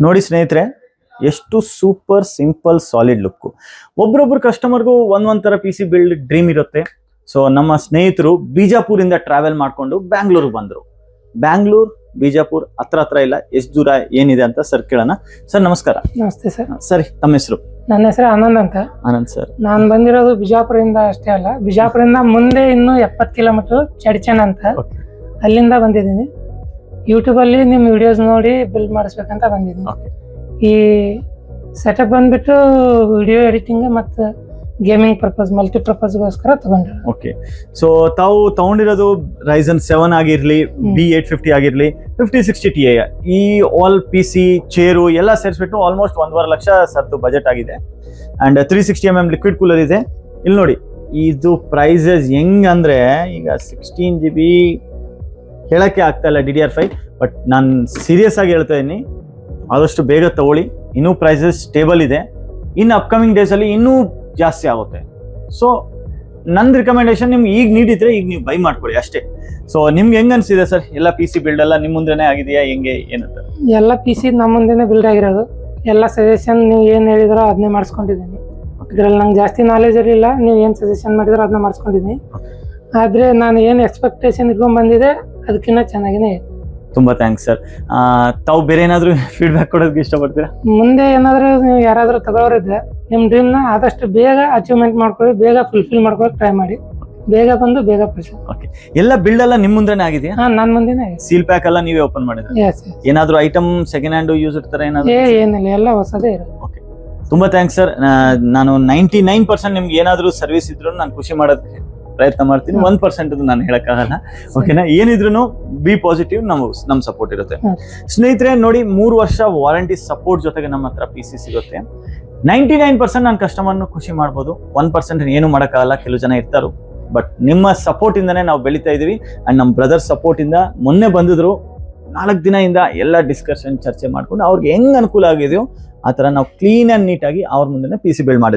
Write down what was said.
ನೋಡಿ ಸ್ನೇಹಿತರೆ, ಎಷ್ಟು ಸೂಪರ್ ಸಿಂಪಲ್ ಸಾಲಿಡ್ ಲುಕ್. ಒಬ್ರೊಬ್ರು ಕಸ್ಟಮರ್ಗೂ ಒಂದೊಂದ್ ತರ ಪಿ ಸಿ ಬಿಲ್ಡ್ ಡ್ರೀಮ್ ಇರುತ್ತೆ. ಸೊ ನಮ್ಮ ಸ್ನೇಹಿತರು ಬಿಜಾಪುರಿಂದ ಟ್ರಾವೆಲ್ ಮಾಡ್ಕೊಂಡು ಬ್ಯಾಂಗ್ಳೂರ್ಗೆ ಬಂದ್ರು. ಬ್ಯಾಂಗ್ಳೂರ್ ಬಿಜಾಪುರ್ ಹತ್ರ ಇಲ್ಲ, ಎಷ್ಟು ದೂರ ಏನಿದೆ ಅಂತ ಸರ್ ಕೇಳೋಣ. ಸರ್ ನಮಸ್ಕಾರ. ನಮಸ್ತೆ ಸರ್. ಸರಿ, ತಮ್ಮ ಹೆಸರು? ನನ್ನ ಹೆಸರು ಆನಂದ್ ಅಂತ. ಆನಂದ್ ಸರ್. ನಾನು ಬಂದಿರೋದು ಬಿಜಾಪುರದಿಂದ ಅಷ್ಟೇ ಅಲ್ಲ, ಬಿಜಾಪುರದಿಂದ ಮುಂದೆ ಇನ್ನು 70 ಕಿಲೋಮೀಟರ್ ಚಡ್ಚನ್ ಅಂತ, ಅಲ್ಲಿಂದ ಬಂದಿದ್ದೀನಿ. ಯೂಟ್ಯೂಬ್ ಅಲ್ಲಿ ನಿಮ್ ವಿಡಿಯೋಸ್ ನೋಡಿ ಬಿಲ್ಡ್ ಮಾಡಿಸ್ಬೇಕಂತ ಬಂದಿದ್ದೀನಿ. ಈ ಸೆಟಪ್ ಬಂದ್ಬಿಟ್ಟು ವಿಡಿಯೋ ಎಡಿಟಿಂಗ್ ಮತ್ತು ಗೇಮಿಂಗ್ ಪರ್ಪಸ್, ಮಲ್ಟಿಪರ್ಪಸ್ಗೋಸ್ಕರ ತಗೊಂಡಿರೋದು. ಓಕೆ, ಸೊ ತಾವು ತಗೊಂಡಿರೋದು Ryzen 7 ಆಗಿರ್ಲಿ, B850 ಆಗಿರ್ಲಿ, 5060 Ti, ಈ ಆಲ್ ಪಿ ಸಿ ಚೇರು ಎಲ್ಲ ಸೇರಿಸ್ಬಿಟ್ಟು ಆಲ್ಮೋಸ್ಟ್ 1.5 ಲಕ್ಷ ಸರ್ದು ಬಜೆಟ್ ಆಗಿದೆ. ಅಂಡ್ 360mm ಲಿಕ್ವಿಡ್ ಕೂಲರ್ ಇದೆ. ಇಲ್ಲಿ ನೋಡಿ, ಇದು ಪ್ರೈಸಸ್ ಹೆಂಗ್ ಅಂದ್ರೆ, ಈಗ 16 GB ಹೇಳಕ್ಕೆ ಆಗ್ತಾ ಇಲ್ಲ DDR5, ಬಟ್ ನಾನು ಸೀರಿಯಸ್ ಆಗಿ ಹೇಳ್ತಾ ಇದ್ದೀನಿ, ಆದಷ್ಟು ಬೇಗ ತಗೊಳ್ಳಿ. ಇನ್ನೂ ಪ್ರೈಸಸ್ ಸ್ಟೇಬಲ್ ಇದೆ. ಇನ್ನು ಅಪ್ಕಮಿಂಗ್ ಡೇಸ್ ಅಲ್ಲಿ ಇನ್ನೂ ಜಾಸ್ತಿ ಆಗುತ್ತೆ. ಸೊ ನನ್ನ ರಿಕಮೆಂಡೇಶನ್, ನಿಮ್ಗೆ ಈಗ ನೀಡಿದ್ರೆ ಈಗ ನೀವು ಬೈ ಮಾಡ್ಕೊಳ್ಳಿ ಅಷ್ಟೇ. ಸೊ ನಿಮ್ಗೆ ಹೆಂಗ್ ಅನ್ಸಿದೆ ಸರ್? ಎಲ್ಲ ಪಿ ಸಿ ಬಿಲ್ಡ್ ಎಲ್ಲ ನಿಮ್ ಮುಂದೆನೆ ಆಗಿದೆಯಾ, ಹೆಂಗೆ ಏನಂತ? ಎಲ್ಲ ಪಿ ಸಿ ನಮ್ಮ ಮುಂದೆನೆ ಬಿಲ್ಡ್ ಆಗಿರೋದು. ಎಲ್ಲ ಸಜೆಷನ್ ನೀವು ಏನ್ ಹೇಳಿದ್ರೋ ಅದನ್ನೇ ಮಾಡಿಸ್ಕೊಂಡಿದ್ದೀನಿ. ಇದ್ರಲ್ಲಿ ನಂಗೆ ಜಾಸ್ತಿ ನಾಲೆಜ್ ಇರಲಿಲ್ಲ, ನೀವು ಏನ್ ಸಜೆಷನ್ ಮಾಡಿದ್ರೋ ಅದನ್ನ ಮಾಡಿಸ್ಕೊಂಡಿದ್ದೀನಿ. ಆದ್ರೆ ನಾನು ಏನ್ ಎಕ್ಸ್ಪೆಕ್ಟೇಷನ್ ಇಟ್ಕೊಂಡ್ ಬಂದಿದೆ ಅದಕ್ಕಿಂತ ಚೆನ್ನಾಗಿನೇ. ತುಂಬಾ ಥ್ಯಾಂಕ್ಸ್ ಸರ್. ತಾವು ಬೇರೆ ಏನಾದ್ರು ಫೀಡ್ಬ್ಯಾಕ್ ಕೊಡೋದಕ್ಕೆ ಇಷ್ಟಪಡ್ತೀರಾ? ಮುಂದೆ ಏನಾದ್ರು ನೀವು ಯಾರಾದ್ರೂ ತಗೊಳ್ಳೋರಿದ್ರೆ ನಿಮ್ ಡ್ರೀಮ್ ನ ಆದಷ್ಟು ಬೇಗ ಅಚೀವ್ಮೆಂಟ್ ಮಾಡ್ಕೊಳ್ಳಿ, ಬೇಗ ಫುಲ್ಫಿಲ್ ಮಾಡ್ಕೊಳಕ್ ಟ್ರೈ ಮಾಡಿ. ಬೇಗ ಬಂದು ಬೇಗ ಪರ್ಚೇಸ್. ಓಕೆ, ಎಲ್ಲ ಬಿಲ್ಡ್ ಎಲ್ಲ ನಿಮ್ ಮುಂದೆನೇ ಆಗಿದೆಯಾ? ನನ್ ಮುಂದೆನೇ. ಸೀಲ್ ಪ್ಯಾಕ್ ಎಲ್ಲ ನೀವೇ ಓಪನ್ ಮಾಡಿದ್ರೆ? ಏನಾದ್ರು ಐಟಮ್ ಸೆಕೆಂಡ್ ಹ್ಯಾಂಡ್ ಯೂಸ್ ಇರ್ತಾರೆ ಏನಾದ್ರು? ಏನಿಲ್ಲ, ಎಲ್ಲ ಹೊಸದೇ ಇರೋದು. ಓಕೆ, ತುಂಬಾ ಥ್ಯಾಂಕ್ಸ್ ಸರ್. ನಾನು 99% ನಿಮ್ಗೆ ಏನಾದ್ರು ಸರ್ವಿಸ್ ಇದ್ರು ನಾನು ಖುಷಿ ಮಾಡೋದಕ್ಕೆ ಪ್ರಯತ್ನ ಮಾಡ್ತೀನಿ. 1% ನಾನು ಹೇಳಕ್ಕಾಗಲ್ಲ. ಓಕೆನಾ? ಏನಿದ್ರು ಬಿ ಪಾಸಿಟಿವ್, ನಮ್ ಸಪೋರ್ಟ್ ಇರುತ್ತೆ. ಸ್ನೇಹಿತರೆ ನೋಡಿ, 3 ವರ್ಷ ವಾರಂಟಿ ಸಪೋರ್ಟ್ ಜೊತೆಗೆ ನಮ್ಮ ಹತ್ರ ಪಿ ಸಿ ಸಿಗುತ್ತೆ. 99% ನಾನು ಕಸ್ಟಮರ್ನ ಖುಷಿ ಮಾಡ್ಬೋದು. 1% ಏನು ಮಾಡೋಕ್ಕಾಗಲ್ಲ, ಕೆಲವು ಜನ ಇರ್ತಾರು. ಬಟ್ ನಿಮ್ಮ ಸಪೋರ್ಟ್ ಇಂದಾನೆ ನಾವು ಬೆಳೀತಾ ಇದೀವಿ. ಅಂಡ್ ನಮ್ಮ ಬ್ರದರ್ ಸಪೋರ್ಟ್ ಇಂದ ಮೊನ್ನೆ ಬಂದಿದ್ರು, 4 ದಿನದಿಂದ ಎಲ್ಲ ಡಿಸ್ಕಷನ್ ಚರ್ಚೆ ಮಾಡ್ಕೊಂಡು ಅವ್ರಿಗೆ ಹೆಂಗ್ ಅನುಕೂಲ ಆಗಿದೆಯೋ ಆ ತರ ನಾವು ಕ್ಲೀನ್ ಅಂಡ್ ನೀಟ್ ಆಗಿ ಅವ್ರ ಮುಂದೆ ಪಿ ಸಿ ಬಿಲ್ಡ್ ಮಾಡಿದ್ವಿ.